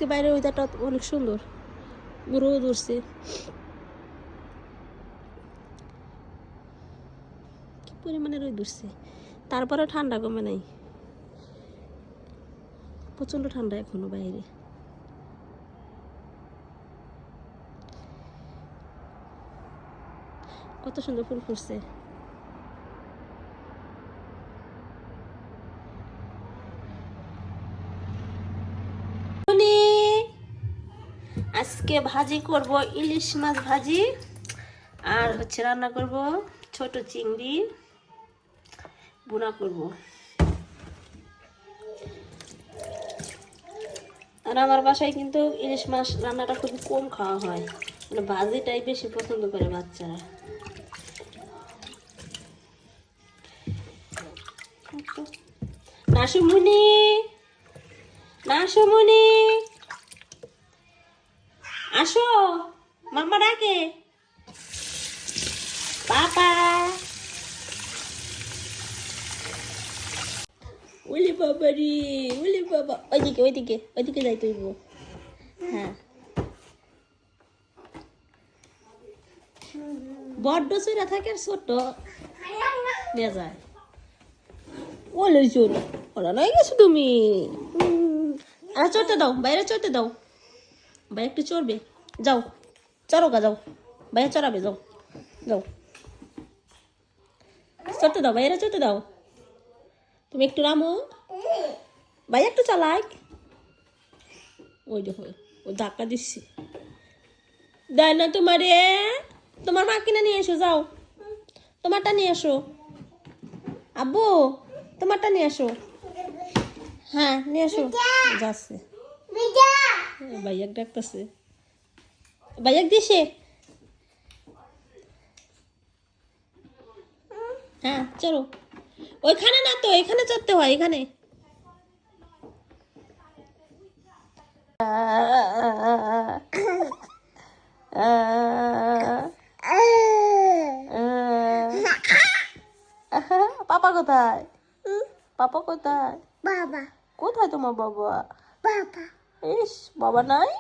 বাইরে ওয়েদারটা অনেক সুন্দর, রোদ উঠছে, কি পরিমাণে রোদ উঠছে, তারপরে ঠান্ডা কমে নাই, প্রচন্ড ঠান্ডা এখনো বাইরে। কত সুন্দর ফুল ফুটছে। আজকে ভাজি করব ইলিশ মাছ ভাজি, আর হচ্ছে রান্না করব ছোট চিংড়ি ভুনা করব। আর আমার বাসায় কিন্তু ইলিশ মাছ রান্নাটা খুব কম খাওয়া হয়, মানে ভাজিটাই বেশি পছন্দ করে বাচ্চারা। নাশুমুনি, নাশুমুনি, আসো, মাম্মা ডাকে, পাপা। ওলি বাবা রে, ওলি বাবা, ওইদিকে ওইদিকে ওইদিকে যাই তুই। হ্যাঁ, বড্ড চুরা থাকে আর ছোট নিয়ে যায়। ওলে চোর, ওরা নাই গেছো তুমি। আর চড়তে দাও, বাইরে চড়তে দাও, ভাই একটু চড়বে, যাও চড়ো গা, যাও ভাইয়া চড়াবে, যাও যাও চড়তে দাও, ভাইয়েরা চড়তে দাও। তুমি একটু নামো, ভাই একটু চালাই। ওই দেখো, ও ধাক্কা দিচ্ছি, দেয় না তোমারে। তোমার মা কিনে নিয়ে এসো, যাও তোমারটা নিয়ে এসো। আব্বু তোমারটা নিয়ে এসো, হ্যাঁ নিয়ে এসো। যাচ্ছে, ভাইয়াক ডাকতেছে, ভাইয়াক দিছে। হ্যাঁ চলো, ওইখানে না তো, এখানে চড়তে হয়, এখানে। পাপা কোথায়? পাপা কোথায়? বাবা কোথায়? তোমার বাবা? বাবা, ইস বাবা নাই,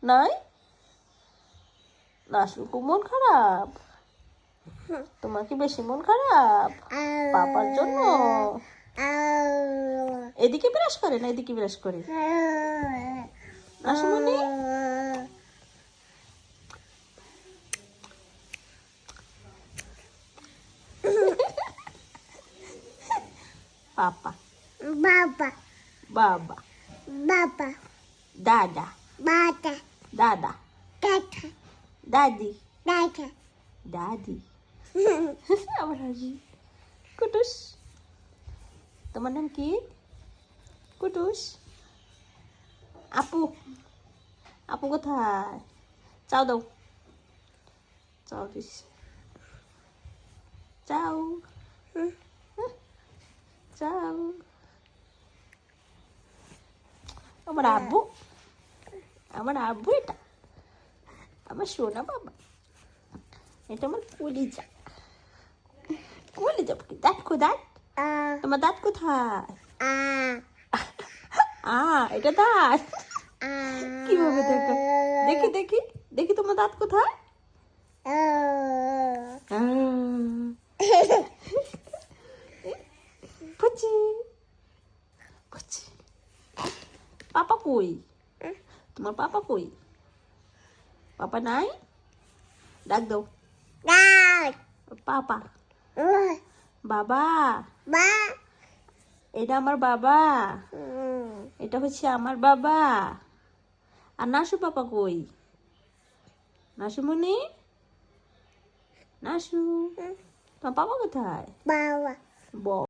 নাই না, শুকু মন খারাপ। তোমার কি বেশি মন খারাপ পাপার জন্য? এদিকে ব্রাশ করে না, এদিকে ব্রাশ করে। নাশুমনি, পাপা, বাবা, বাবা, বাবা, দাদা, দাদা, দাদা, দাদা, দাদি, দাদা, দাদি। আমার হাসি। কুটুস, তোমার নাম কি? কুটুস। আপু, আপু কোথায়? চাও দাও, চাও দিস, চাও, চাও। আমার আব্বু, আমার আব্বু, এটা আমার সোনা বাবা, এটা আমার কলিজা, কলিজা। দাঁত কো, দাঁত, তোমার দাঁত কোথায়? এটা দাঁত, কিভাবে দেখো, দেখি দেখি দেখি তোমার দাঁত কোথায়? পুচি, পুচি। পাপা কই? তোমার পাপা কই? পাপা নাই, ডাক দাও। পাপা, বাবা, এটা আমার বাবা, এটা হচ্ছে আমার বাবা। আর নাসু পাপা কই? নাসুমনি, নাসু, তোমার পাপা কোথায়? বাবা,